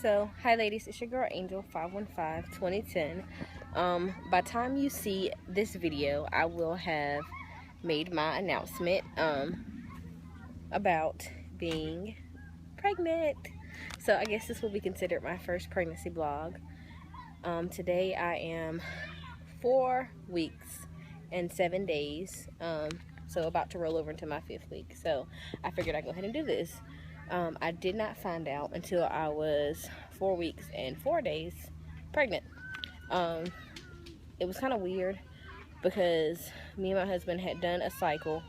So, hi ladies, it's your girl Angel 515-2010. By the time you see this video, I will have made my announcement about being pregnant. So I guess this will be considered my first pregnancy vlog. Today I am 4 weeks and 7 days, so about to roll over into my 5th week. So I figured I'd go ahead and do this. I did not find out until I was 4 weeks and 4 days pregnant. It was kind of weird because me and my husband had done a cycle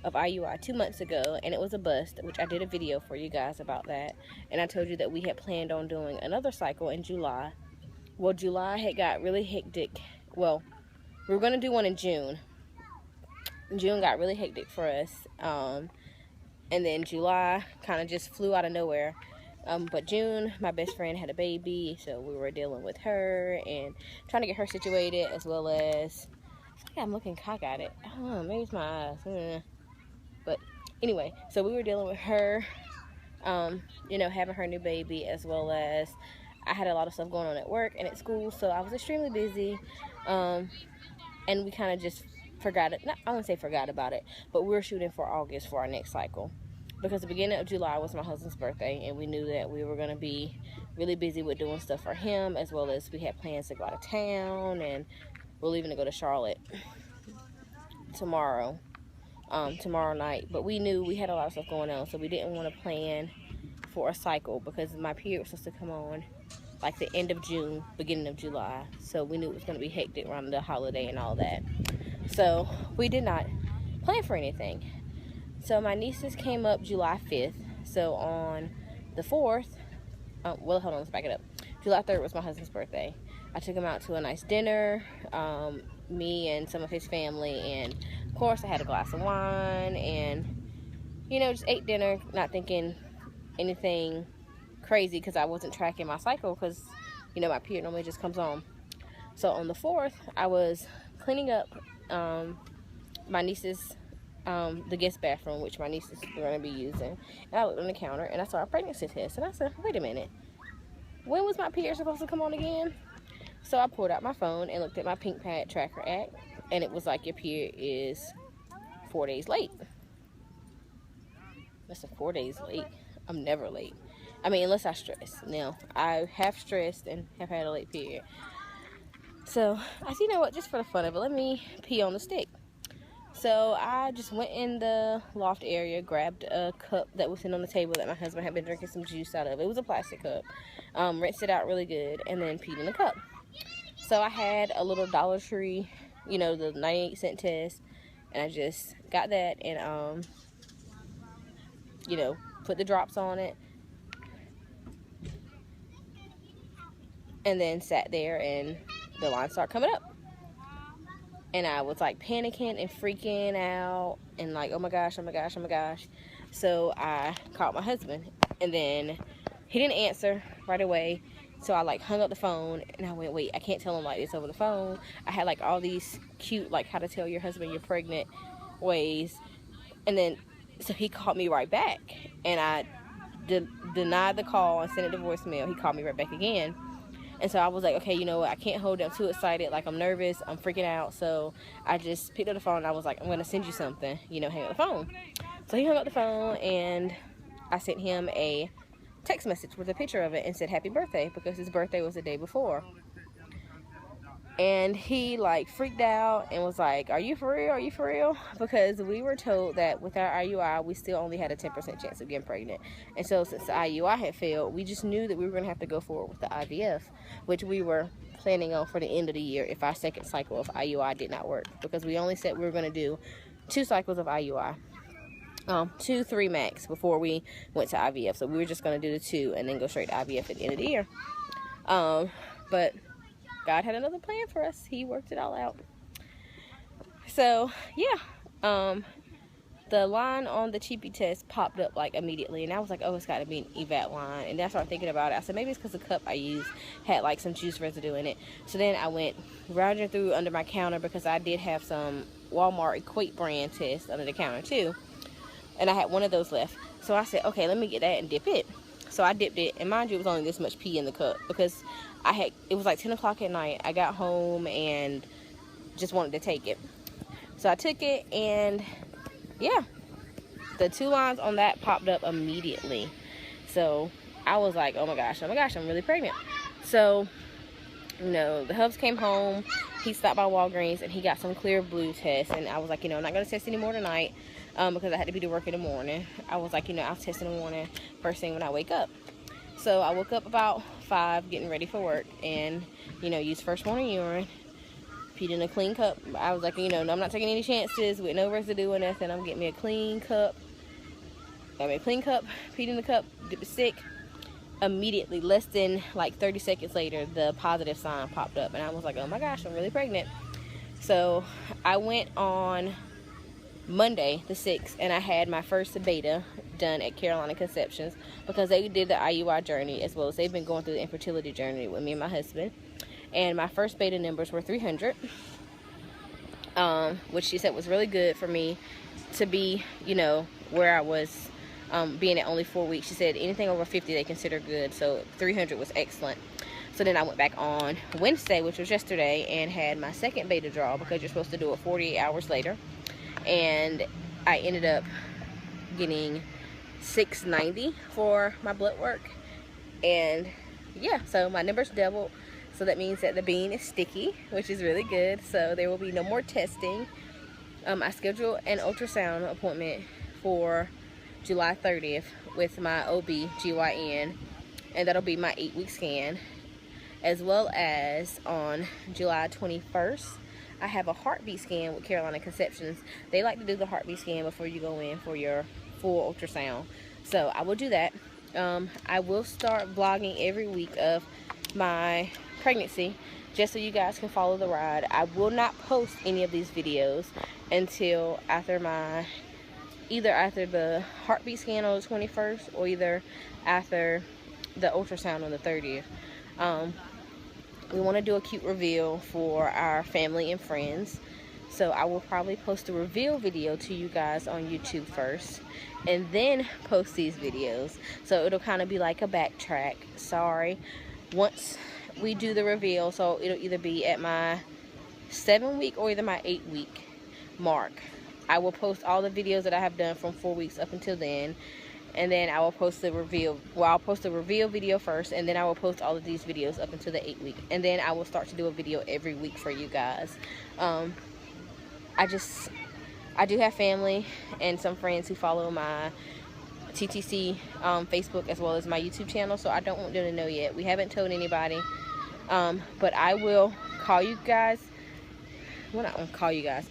of IUI 2 months ago, and it was a bust, which I did a video for you guys about that. And I told you that we had planned on doing another cycle in July. Well, July had got really hectic. Well, we were going to do one in June. June got really hectic for us. And then July kind of just flew out of nowhere. But June, my best friend had a baby, so we were dealing with her and trying to get her situated, as well as, I feel like I'm looking cock at it. I don't know, maybe it's my eyes. But anyway, so we were dealing with her, you know, having her new baby, as well as I had a lot of stuff going on at work and at school, so I was extremely busy. And we kind of just forgot it. I wouldn't say forgot about it, but we were shooting for August for our next cycle, because the beginning of July was my husband's birthday, and we knew that we were going to be really busy with doing stuff for him, as well as we had plans to go out of town, and we're leaving to go to Charlotte tomorrow night. But we knew we had a lot of stuff going on, so we didn't want to plan for a cycle, because my period was supposed to come on like the end of June, beginning of July, so we knew it was going to be hectic around the holiday and all that. So we did not plan for anything. So my nieces came up July 5th. So on the 4th, well, hold on, let's back it up. July 3rd was my husband's birthday. I took him out to a nice dinner, me and some of his family, and of course I had a glass of wine, and, you know, just ate dinner, not thinking anything crazy, because I wasn't tracking my cycle, because, you know, my period normally just comes on. So on the 4th, I was cleaning up my niece's the guest bathroom, which my nieces were going to be using, and I looked on the counter and I saw a pregnancy test, and I said, wait a minute, when was my period supposed to come on again? So I pulled out my phone and looked at my Pink Pad Tracker app, and it was like, your period is 4 days late. That's 4 days late. I'm never late. I mean, unless I stress. Now, I have stressed and have had a late period. So I said, you know what, just for the fun of it, let me pee on the stick. So I just went in the loft area, grabbed a cup that was sitting on the table that my husband had been drinking some juice out of. It was a plastic cup. Rinsed it out really good, and then peed in the cup. So I had a little Dollar Tree, you know, the 98-cent test, and I just got that and, you know, put the drops on it, and then sat there, and the line started coming up. And I was like panicking and freaking out and like, oh my gosh, oh my gosh, oh my gosh. So I called my husband, and then he didn't answer right away. So I like hung up the phone, and I went, wait, I can't tell him like this over the phone. I had like all these cute, like, how to tell your husband you're pregnant ways. And then, so he called me right back, and I denied the call and sent it to voicemail. He called me right back again. And so I was like, okay, you know what, I can't hold it. I'm too excited. Like, I'm nervous. I'm freaking out. So I just picked up the phone, and I was like, I'm going to send you something. You know, hang up the phone. So he hung up the phone, and I sent him a text message with a picture of it and said happy birthday, because his birthday was the day before. And he like freaked out and was like, are you for real? Are you for real? Because we were told that with our IUI, we still only had a 10% chance of getting pregnant. And so since the IUI had failed, we just knew that we were going to have to go forward with the IVF, which we were planning on for the end of the year if our second cycle of IUI did not work. Because we only said we were going to do 2 cycles of IUI. 2, 3 max before we went to IVF. So we were just going to do the 2 and then go straight to IVF at the end of the year. But God had another plan for us. He worked it all out. So, yeah. The line on the cheapy test popped up like immediately, and I was like, oh, it's got to be an EVAT line. And then I started thinking about it. I said, maybe it's because the cup I used had like some juice residue in it. So then I went rounding through under my counter, because I did have some Walmart Equate brand tests under the counter too, and I had one of those left. So I said, okay, let me get that and dip it. So I dipped it, and mind you, it was only this much pee in the cup because it was like 10 o'clock at night. I got home and just wanted to take it. So I took it, and yeah, the 2 lines on that popped up immediately. So I was like, oh my gosh, I'm really pregnant. So, you know, the hubs came home. He stopped by Walgreens and he got some clear blue tests. And I was like, you know, I'm not going to test anymore tonight because I had to be to work in the morning. I was like, you know, I'll test in the morning first thing when I wake up. So I woke up about 5 getting ready for work and, you know, used first morning urine, peed in a clean cup. I was like, you know, I'm not taking any chances with no residue or nothing. I'm getting me a clean cup. Got me a clean cup, peed in the cup, dipped it sick. Immediately, less than like 30 seconds later, the positive sign popped up, and I was like, oh my gosh, I'm really pregnant. So I went on Monday the 6th, and I had my first beta done at Carolina Conceptions because they did the IUI journey as well as they've been going through the infertility journey with me and my husband. And my first beta numbers were 300, which she said was really good for me to be, you know, where I was. Being at only 4 weeks, she said anything over 50 they consider good, so 300 was excellent. So then I went back on Wednesday, which was yesterday, and had my second beta draw because you're supposed to do it 48 hours later, and I ended up getting 690 for my blood work. And yeah, so my numbers doubled, so that means that the bean is sticky, which is really good. So there will be no more testing. I scheduled an ultrasound appointment for July 30th with my OB/GYN, and that'll be my 8-week scan, as well as on July 21st I have a heartbeat scan with Carolina Conceptions. They like to do the heartbeat scan before you go in for your full ultrasound, so I will do that. I will start vlogging every week of my pregnancy just so you guys can follow the ride. I will not post any of these videos until either after the heartbeat scan on the 21st or either after the ultrasound on the 30th. We want to do a cute reveal for our family and friends, so I will probably post a reveal video to you guys on YouTube first and then post these videos, so it'll kind of be like a backtrack. Sorry, once we do the reveal, so it'll either be at my 7-week or either my 8-week mark. I will post all the videos that I have done from 4 weeks up until then, and then I will post the reveal. Well, I'll post the reveal video first, and then I will post all of these videos up until the 8-week, and then I will start to do a video every week for you guys. I do have family and some friends who follow my TTC Facebook as well as my YouTube channel, so I don't want them to know yet. We haven't told anybody, but I will call you guys. Well, not call you guys.